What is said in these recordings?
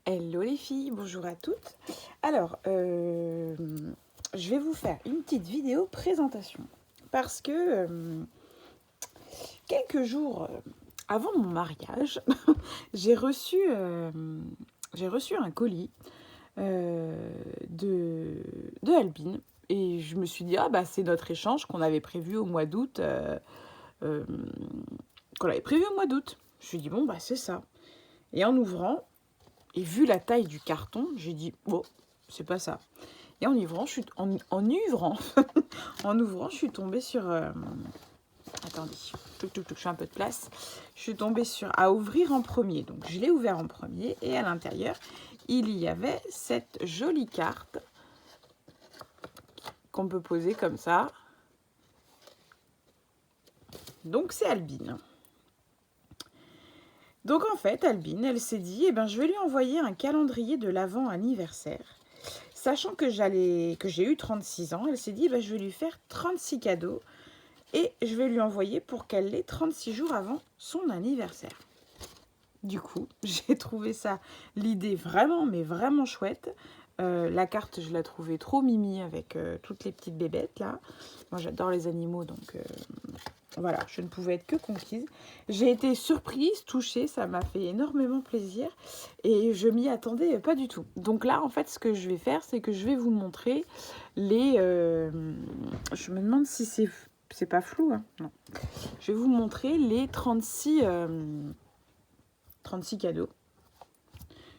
Hello les filles, bonjour à toutes. Alors, je vais vous faire une petite vidéo présentation parce que quelques jours avant mon mariage, j'ai reçu, un colis de Albine et je me suis dit, ah bah c'est notre échange qu'on avait prévu au mois d'août. Euh, Qu'on avait prévu au mois d'août. Je me suis dit, bon bah c'est ça. Et en ouvrant, et vu la taille du carton, j'ai dit, bon, c'est pas ça. Et en ouvrant, en ouvrant, je suis tombée sur... attendez, je fais un peu de place. Je suis tombée sur à ouvrir en premier. Donc, je l'ai ouvert en premier. Et à l'intérieur, il y avait cette jolie carte qu'on peut poser comme ça. Donc, c'est Albine. Donc, en fait, Albine, elle s'est dit, eh ben, je vais lui envoyer un calendrier de l'Avent anniversaire. Sachant que j'ai eu 36 ans, elle s'est dit, bah, je vais lui faire 36 cadeaux et je vais lui envoyer pour qu'elle l'ait 36 jours avant son anniversaire. Du coup, j'ai trouvé ça, l'idée vraiment, mais vraiment chouette. La carte, je la trouvais trop mimi avec toutes les petites bébêtes là. Moi, j'adore les animaux, donc voilà, je ne pouvais être que conquise. J'ai été surprise, touchée, ça m'a fait énormément plaisir et je m'y attendais pas du tout. Donc là, en fait, ce que je vais faire, c'est que je vais vous montrer les... je me demande si c'est pas flou, hein, non. Je vais vous montrer les 36 cadeaux.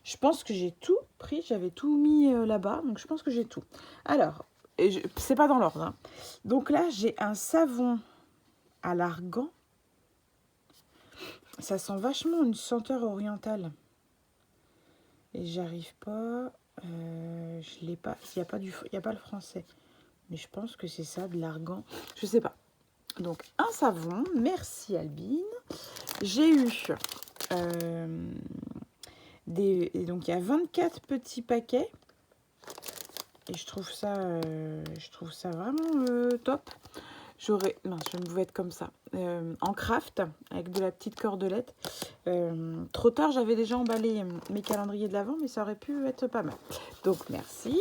Je pense que j'ai tout pris, j'avais tout mis là-bas, donc je pense que j'ai tout. Alors, c'est pas dans l'ordre, hein. Donc là, j'ai un savon à l'argan. Ça sent vachement une senteur orientale. Et j'arrive pas... je l'ai pas... Il n'y a pas le français. Mais je pense que c'est ça, de l'argan. Je sais pas. Donc, un savon. Merci, Albine. J'ai eu... donc, il y a 24 petits paquets. Et je trouve ça vraiment top. Non, je ne pouvais être comme ça. En craft, avec de la petite cordelette. Trop tard, j'avais déjà emballé mes calendriers de l'Avent, mais ça aurait pu être pas mal. Donc, merci.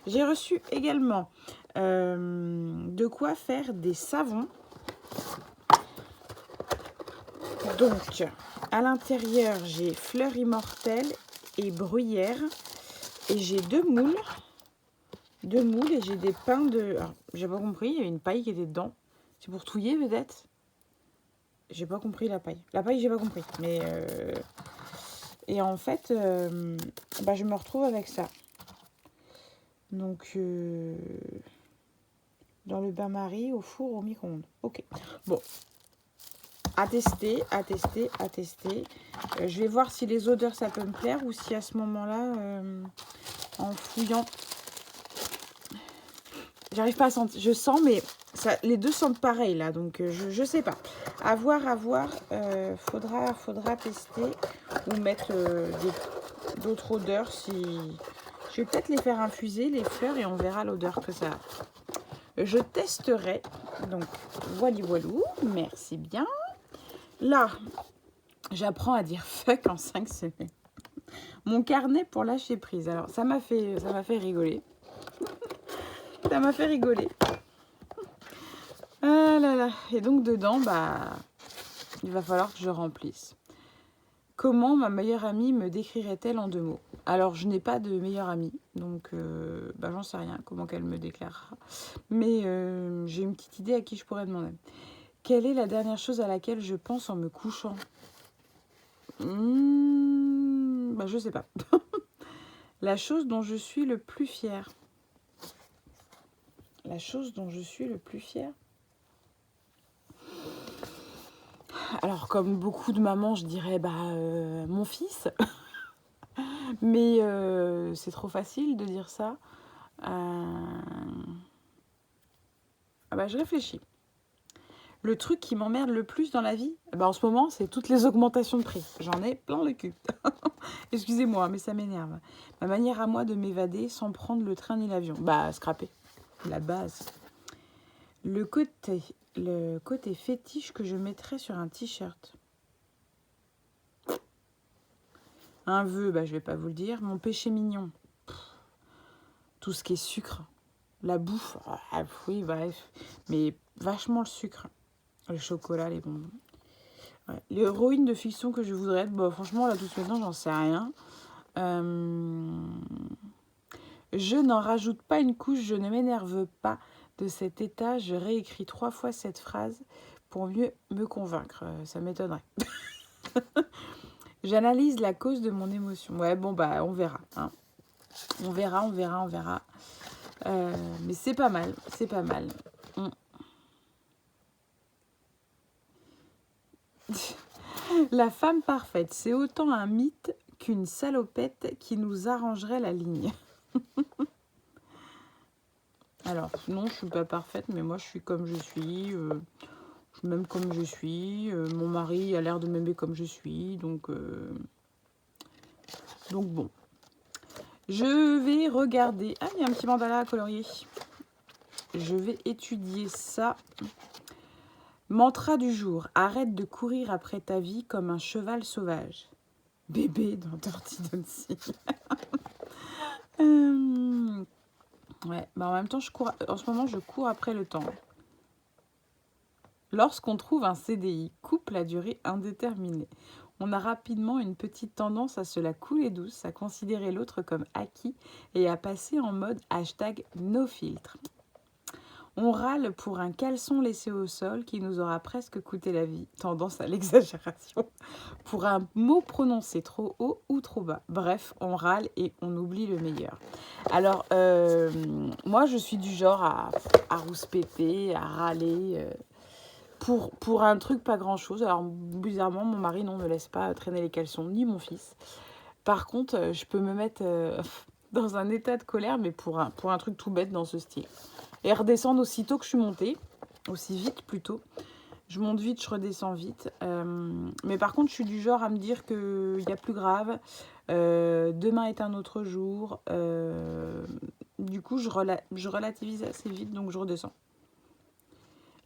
J'ai reçu également de quoi faire des savons. Donc, à l'intérieur, j'ai fleurs immortelles et bruyère. Et j'ai deux moules et j'ai des pains de... Alors, j'ai pas compris, il y avait une paille qui était dedans. C'est pour touiller peut-être. J'ai pas compris la paille. La paille, j'ai pas compris. Mais et en fait, je me retrouve avec ça. Donc, dans le bain-marie, au four, au micro-ondes. Ok. Bon. À tester. Je vais voir si les odeurs, ça peut me plaire ou si à ce moment-là, en fouillant... J'arrive pas à sentir. Je sens, mais ça, les deux sentent pareil là, donc je sais pas. À voir. Faudra tester ou mettre d'autres odeurs. Si je vais peut-être les faire infuser les fleurs et on verra l'odeur que ça a. Je testerai. Donc voilou. Merci bien. Là, j'apprends à dire fuck en 5 semaines. Mon carnet pour lâcher prise. Alors ça m'a fait rigoler. Ça m'a fait rigoler. Ah là là. Et donc dedans, il va falloir que je remplisse. Comment ma meilleure amie me décrirait-elle en 2 mots? Alors, je n'ai pas de meilleure amie, donc j'en sais rien comment qu'elle me déclarera. Mais j'ai une petite idée à qui je pourrais demander. Quelle est la dernière chose à laquelle je pense en me couchant? Je sais pas. La chose dont je suis le plus fière. La chose dont je suis le plus fière. Alors, comme beaucoup de mamans, je dirais mon fils. Mais c'est trop facile de dire ça. Je réfléchis. Le truc qui m'emmerde le plus dans la vie, en ce moment, c'est toutes les augmentations de prix. J'en ai plein le cul. Excusez-moi, mais ça m'énerve. Ma manière à moi de m'évader sans prendre le train ni l'avion. Scraper. La base. Le côté fétiche que je mettrais sur un t-shirt. Un vœu, bah, je vais pas vous le dire. Mon péché mignon, tout ce qui est sucre. La bouffe, oui, bref. Mais vachement le sucre. Le chocolat, les bonbons. Ouais. L'héroïne de fiction que je voudrais être, bah, franchement, là, tout de suite, maintenant, j'en sais rien. Je n'en rajoute pas une couche, je ne m'énerve pas de cet état. Je réécris 3 fois cette phrase pour mieux me convaincre. Ça m'étonnerait. J'analyse la cause de mon émotion. Ouais, bon, bah, on verra. Hein. On verra. Mais c'est pas mal, c'est pas mal. La femme parfaite, c'est autant un mythe qu'une salopette qui nous arrangerait la ligne. Alors, non, je suis pas parfaite, mais moi, je suis comme je suis. Je m'aime comme je suis. Mon mari a l'air de m'aimer comme je suis. Donc bon. Je vais regarder... Ah, il y a un petit mandala à colorier. Je vais étudier ça. Mantra du jour. Arrête de courir après ta vie comme un cheval sauvage. Bébé dans Dirty Dancing. Ouais, bah en même temps, en ce moment, je cours après le temps. Lorsqu'on trouve un CDI, couple à durée indéterminée, on a rapidement une petite tendance à se la couler douce, à considérer l'autre comme acquis et à passer en mode #nofiltre. On râle pour un caleçon laissé au sol qui nous aura presque coûté la vie, tendance à l'exagération, pour un mot prononcé trop haut ou trop bas. Bref, on râle et on oublie le meilleur. Alors, moi, je suis du genre à rouspéter, à râler pour un truc pas grand-chose. Alors, bizarrement, mon mari, non, ne laisse pas traîner les caleçons, ni mon fils. Par contre, je peux me mettre dans un état de colère, mais pour un truc tout bête dans ce style. Et redescendre aussitôt que je suis montée, aussi vite plutôt. Je monte vite, je redescends vite. Mais par contre, je suis du genre à me dire qu'il y a plus grave. Demain est un autre jour. Du coup, je relativise assez vite, donc je redescends.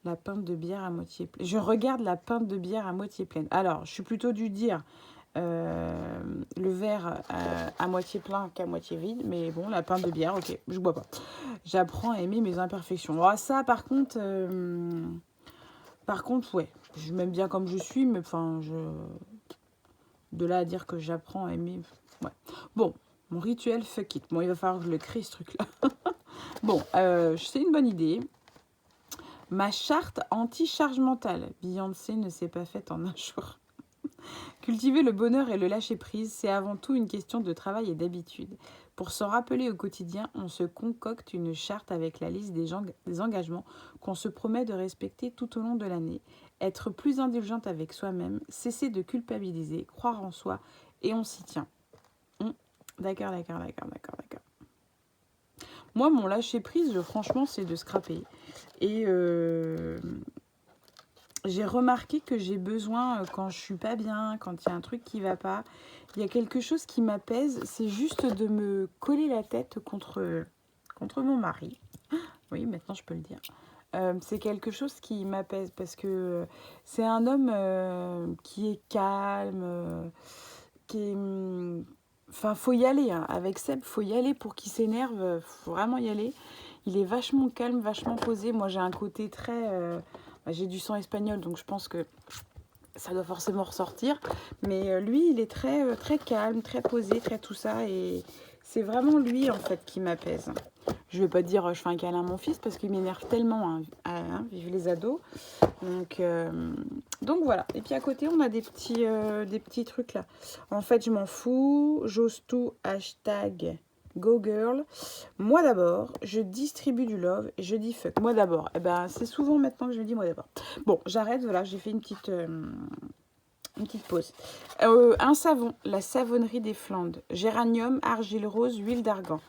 La pinte de bière à moitié pleine. Je regarde la pinte de bière à moitié pleine. Alors, je suis plutôt du dire le verre à moitié plein qu'à moitié vide. Mais bon, la pinte de bière, ok, je bois pas. J'apprends à aimer mes imperfections. Alors ça, par contre, ouais, je m'aime bien comme je suis, mais enfin, de là à dire que j'apprends à aimer, ouais. Bon, mon rituel fuck it. Bon, il va falloir que je le crée, ce truc-là. Bon, c'est une bonne idée. Ma charte anti-charge mentale. Beyoncé ne s'est pas faite en un jour. Cultiver le bonheur et le lâcher-prise, c'est avant tout une question de travail et d'habitude. Pour s'en rappeler au quotidien, on se concocte une charte avec la liste des engagements qu'on se promet de respecter tout au long de l'année. Être plus indulgente avec soi-même, cesser de culpabiliser, croire en soi, et on s'y tient. D'accord. Moi, mon lâcher-prise, franchement, c'est de scraper. Et j'ai remarqué que j'ai besoin, quand je suis pas bien, quand il y a un truc qui va pas, il y a quelque chose qui m'apaise, c'est juste de me coller la tête contre mon mari. Oui, maintenant je peux le dire. C'est quelque chose qui m'apaise parce que c'est un homme qui est calme, qui est... Enfin, faut y aller. Hein. Avec Seb, faut y aller pour qu'il s'énerve. Faut vraiment y aller. Il est vachement calme, vachement posé. Moi, j'ai un côté très... j'ai du sang espagnol, donc je pense que ça doit forcément ressortir. Mais lui, il est très, très calme, très posé, très tout ça. Et c'est vraiment lui, en fait, qui m'apaise. Je vais pas dire je fais un câlin à mon fils parce qu'il m'énerve tellement. Vive les ados. Donc voilà. Et puis à côté, on a des petits trucs là. En fait, je m'en fous. J'ose tout. Go girl. Moi d'abord, je distribue du love et je dis fuck. Moi d'abord. Et ben, c'est souvent maintenant que je dis moi d'abord. Bon, j'arrête. Voilà, j'ai fait une petite pause. Un savon, la savonnerie des Flandres. Géranium, argile rose, huile d'argan.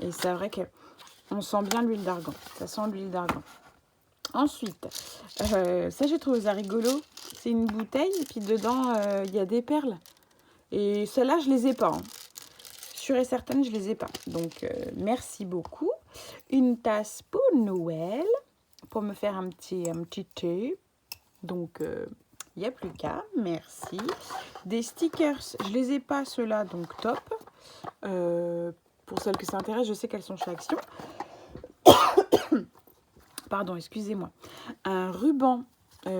Et c'est vrai qu'on sent bien l'huile d'argan. Ça sent l'huile d'argan. Ensuite, ça j'ai trouvé ça rigolo. C'est une bouteille et puis dedans, il y a des perles. Et celles-là, je les ai pas. Hein. Sûre et certaine, je les ai pas. Donc, merci beaucoup. Une tasse pour Noël, pour me faire un petit thé. Donc, Il n'y a plus qu'à, merci. Des stickers, je les ai pas ceux-là, donc top. Pour celles que ça intéresse, je sais qu'elles sont chez Action. Pardon, excusez-moi. Un ruban, il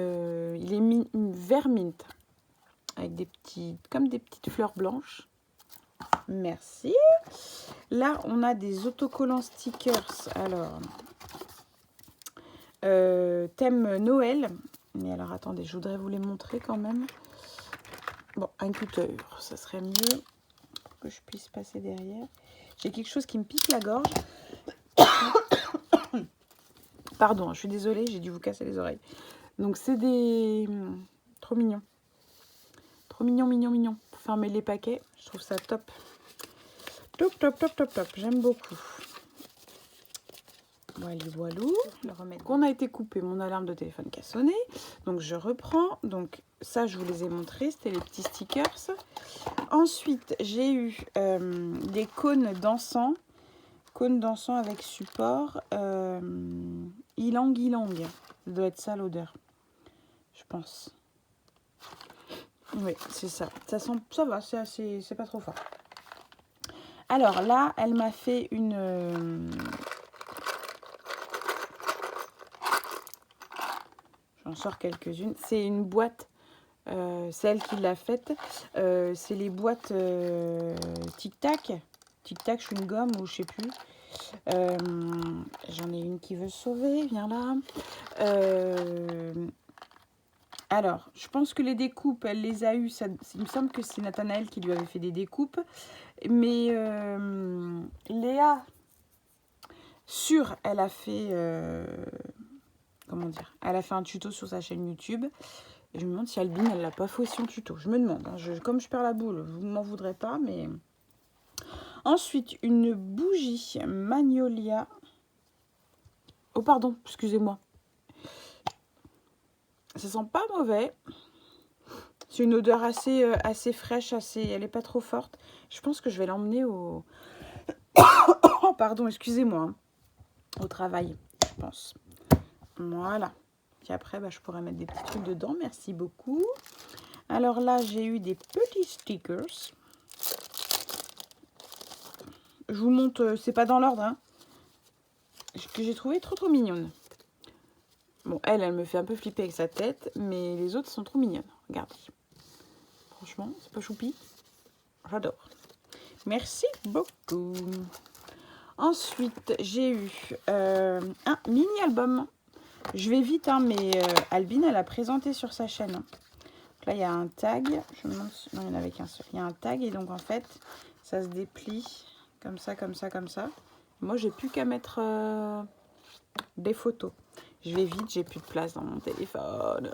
est vert mint, avec des comme des petites fleurs blanches. Merci. Là, on a des autocollants stickers. Alors, thème Noël. Mais alors, attendez, je voudrais vous les montrer quand même. Bon, un cutter, ça serait mieux que je puisse passer derrière. J'ai quelque chose qui me pique la gorge. Pardon, je suis désolée, j'ai dû vous casser les oreilles. Donc, c'est des... Trop mignons. Trop mignon, mignon, mignon. Pour fermer les paquets, je trouve ça top. Top, top, top, top, top. J'aime beaucoup. Voilà, voilou. Qu'on a été coupé, mon alarme de téléphone qui a sonné. Donc, je reprends. Donc, ça, je vous les ai montrés. C'était les petits stickers. Ensuite, j'ai eu des cônes d'encens. Cônes d'encens avec support. Ylang ylang. Ça doit être ça l'odeur. Je pense. Oui, c'est ça. Ça sent, ça va, c'est pas trop fort. Alors là, elle m'a fait une... J'en sors quelques-unes. C'est une boîte, c'est elle qui l'a faite. C'est les boîtes Tic Tac. Tic Tac, chewing-gum ou je sais plus. J'en ai une qui veut se sauver, viens là. Alors, je pense que les découpes, elle les a eues. Il me semble que c'est Nathanaël qui lui avait fait des découpes. Mais Léa, elle a fait... comment dire, elle a fait un tuto sur sa chaîne YouTube. Et je me demande si Albine, elle l'a pas fait aussi en tuto. Je me demande. Hein, comme je perds la boule, vous ne m'en voudrez pas. Mais... Ensuite, une bougie Magnolia. Oh, pardon, excusez-moi. Ça sent pas mauvais. C'est une odeur assez fraîche, elle n'est pas trop forte. Je pense que je vais l'emmener au... Oh, pardon, excusez-moi. Hein, au travail, je pense. Voilà. Puis après, je pourrais mettre des petits trucs dedans. Merci beaucoup. Alors là, j'ai eu des petits stickers. Je vous montre, c'est pas dans l'ordre, hein, que j'ai trouvé trop mignonne. Bon, elle me fait un peu flipper avec sa tête, mais les autres sont trop mignonnes. Regardez. Franchement, c'est pas choupi. J'adore. Merci beaucoup. Ensuite, j'ai eu un mini-album. Je vais vite, hein, mais Albine, elle a présenté sur sa chaîne. Donc là, il y a un tag. Je me demande si... Non, il n'y en avait qu'un seul. Il y a un tag et donc, en fait, ça se déplie comme ça, comme ça, comme ça. Moi, j'ai plus qu'à mettre des photos. Je vais vite, j'ai plus de place dans mon téléphone.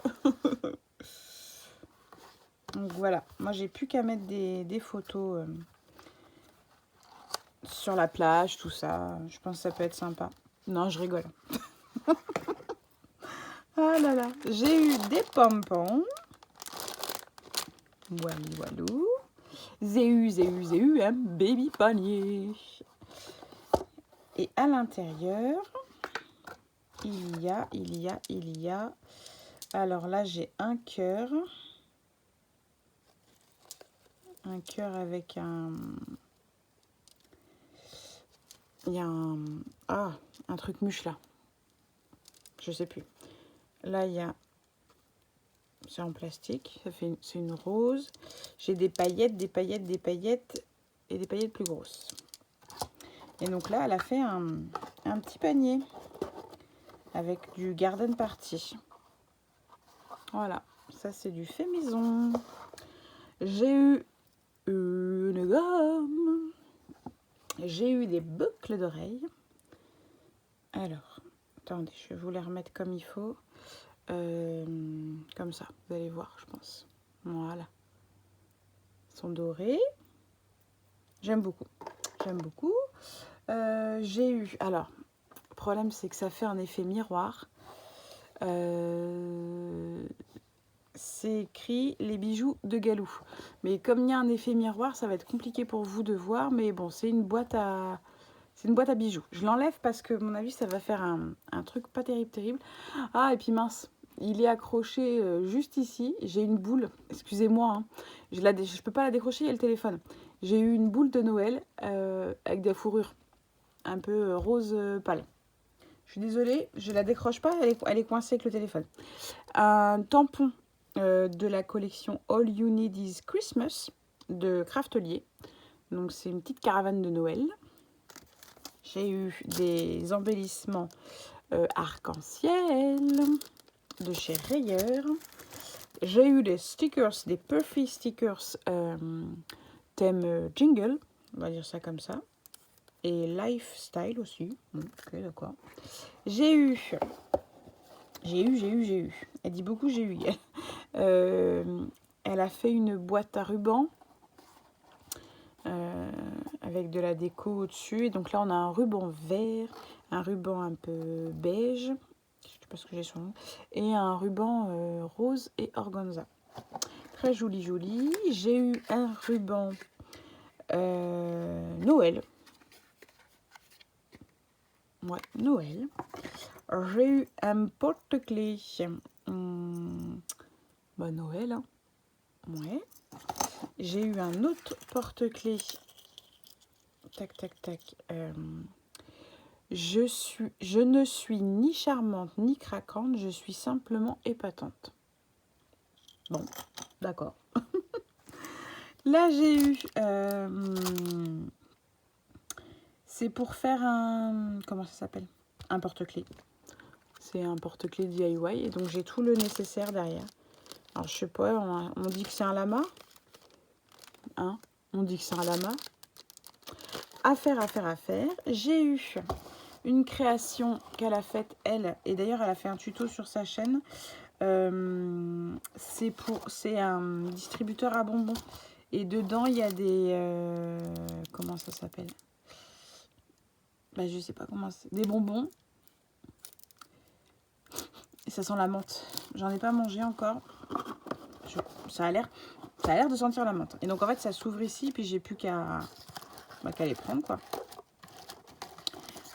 Donc voilà, moi j'ai plus qu'à mettre des photos sur la plage, tout ça. Je pense que ça peut être sympa. Non, je rigole. Ah là là, j'ai eu des pompons. Voilou. J'ai eu un baby panier. Et à l'intérieur, il y a... Alors là, j'ai un cœur. Un cœur avec un... Il y a un... Ah, un truc mouche là. Je sais plus. Là, il y a... C'est en plastique. C'est une rose. J'ai des paillettes, des paillettes, des paillettes et des paillettes plus grosses. Et donc là, elle a fait un petit panier avec du garden party. Voilà. Ça, c'est du fait maison. J'ai eu une gomme. J'ai eu des boucles d'oreilles. Alors, attendez, je vais vous les remettre comme il faut. Comme ça, vous allez voir, je pense. Voilà. Ils sont dorés. J'aime beaucoup. J'aime beaucoup. J'ai eu... Alors, le problème, c'est que ça fait un effet miroir. C'est écrit les bijoux de Galou. Mais comme il y a un effet miroir, ça va être compliqué pour vous de voir. Mais bon, c'est une boîte à... C'est une boîte à bijoux. Je l'enlève parce que, à mon avis, ça va faire un truc pas terrible. Ah, et puis mince, Il est accroché juste ici. J'ai une boule, excusez-moi, hein. Je peux pas la décrocher, il y a le téléphone. J'ai eu une boule de Noël avec des fourrures un peu rose pâle. Je suis désolée, je la décroche pas, elle est coincée avec le téléphone. Un tampon de la collection All You Need Is Christmas de Craftelier. Donc c'est une petite caravane de Noël. J'ai eu des embellissements arc-en-ciel de chez Rayer. J'ai eu des stickers, des Puffy stickers thème jingle, on va dire ça comme ça. Et lifestyle aussi. Ok, d'accord. J'ai eu. Elle dit beaucoup j'ai eu. Elle a fait une boîte à ruban avec de la déco au-dessus. Et donc là, on a un ruban vert, un ruban un peu beige, je sais pas ce que j'ai sur nous, et un ruban rose et organza. Très joli, joli. J'ai eu un ruban Noël. Ouais, Noël. J'ai eu un porte-clés. Bah, Noël, hein. Ouais. J'ai eu un autre porte-clés. Tac, tac, tac. Je ne suis ni charmante ni craquante, je suis simplement épatante. Bon, d'accord. Là, j'ai eu... c'est pour faire un... Comment ça s'appelle? Un porte-clés. C'est un porte-clés DIY. Et donc, j'ai tout le nécessaire derrière. Alors, je sais pas, on dit que c'est un lama. Hein? On dit que c'est un lama. À faire. J'ai eu une création qu'elle a faite, elle. Et d'ailleurs, elle a fait un tuto sur sa chaîne. C'est un distributeur à bonbons. Et dedans, il y a des... comment ça s'appelle? Bah, je sais pas comment c'est. Des bonbons. Et ça sent la menthe. J'en ai pas mangé encore. Ça a l'air de sentir la menthe. Et donc, en fait, ça s'ouvre ici. Puis, j'ai plus qu'à les prendre, quoi.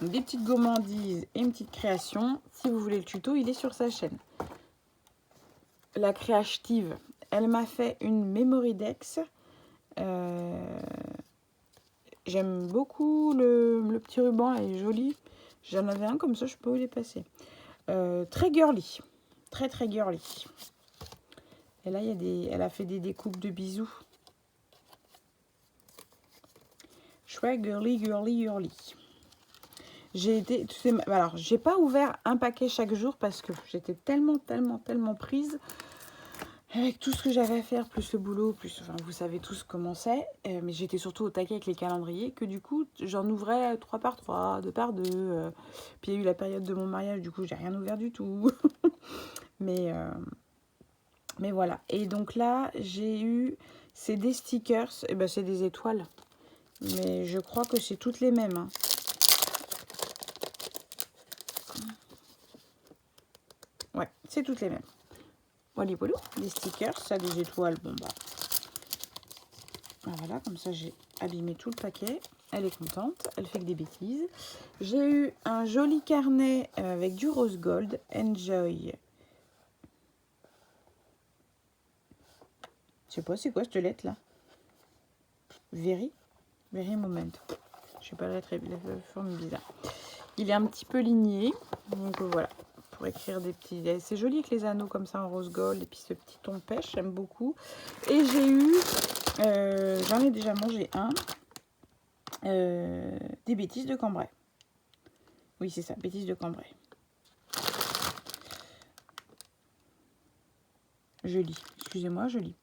Donc, des petites gourmandises et une petite création. Si vous voulez le tuto, il est sur sa chaîne. La créative, elle m'a fait une Memory Dex. J'aime beaucoup le petit ruban, elle est jolie. J'en avais un comme ça, je peux vous les passer. Très girly. Très girly. Et là, elle a fait des découpes de bisous. Chouette, girly. Alors, j'ai pas ouvert un paquet chaque jour parce que j'étais tellement prise avec tout ce que j'avais à faire, plus le boulot, plus, enfin, vous savez tous comment c'est. Mais j'étais surtout au taquet avec les calendriers, que du coup, j'en ouvrais 3 par 3, 2 par 2. Puis il y a eu la période de mon mariage, du coup, j'ai rien ouvert du tout. mais voilà. Et donc là, j'ai eu, c'est des stickers, et ben c'est des étoiles. Mais je crois que c'est toutes les mêmes. Hein. Ouais, c'est toutes les mêmes. Voilà, des stickers, ça, des étoiles, bon bah. Voilà, comme ça j'ai abîmé tout le paquet. Elle est contente, elle fait que des bêtises. J'ai eu un joli carnet avec du rose gold. Enjoy. Je sais pas, c'est quoi cette lettre là? Very moment. Je sais pas la forme bizarre. Il est un petit peu ligné, donc voilà. Pour écrire des petits... C'est joli avec les anneaux comme ça en rose gold et puis ce petit ton pêche, j'aime beaucoup. Et j'ai eu, j'en ai déjà mangé un, des bêtises de Cambrai. Oui, c'est ça, bêtises de Cambrai. Je lis, excusez-moi, je lis.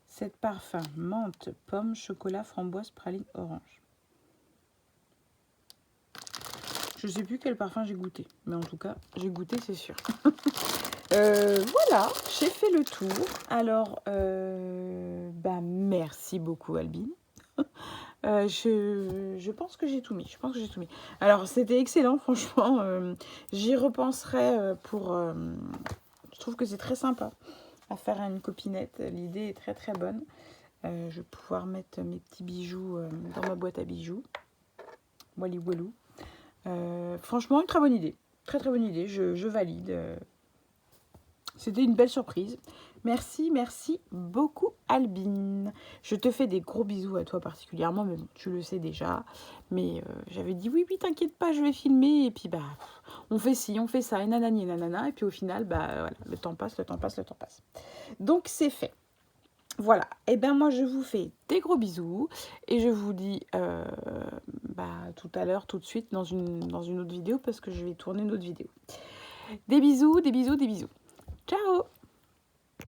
7 parfums, menthe, pomme, chocolat, framboise, praline, orange. Je sais plus quel parfum j'ai goûté, mais en tout cas, j'ai goûté, c'est sûr. Voilà, j'ai fait le tour. Alors, merci beaucoup, Albine. Je pense que j'ai tout mis. Alors, c'était excellent, franchement. J'y repenserai pour... je trouve que c'est très sympa à faire à une copinette. L'idée est très bonne. Je vais pouvoir mettre mes petits bijoux dans ma boîte à bijoux. Walou. Franchement, une très bonne idée. Très bonne idée. Je valide. C'était une belle surprise. Merci, merci beaucoup Albine. Je te fais des gros bisous à toi particulièrement, mais bon, tu le sais déjà. Mais j'avais dit oui, oui, t'inquiète pas, je vais filmer. Et puis bah, on fait ci, on fait ça, et nanani, et nanana. Et puis au final, bah voilà, le temps passe, le temps passe, le temps passe. Donc c'est fait. Voilà, et ben moi je vous fais des gros bisous et je vous dis bah, tout à l'heure, tout de suite dans une autre vidéo parce que je vais tourner une autre vidéo. Des bisous, des bisous, des bisous. Ciao!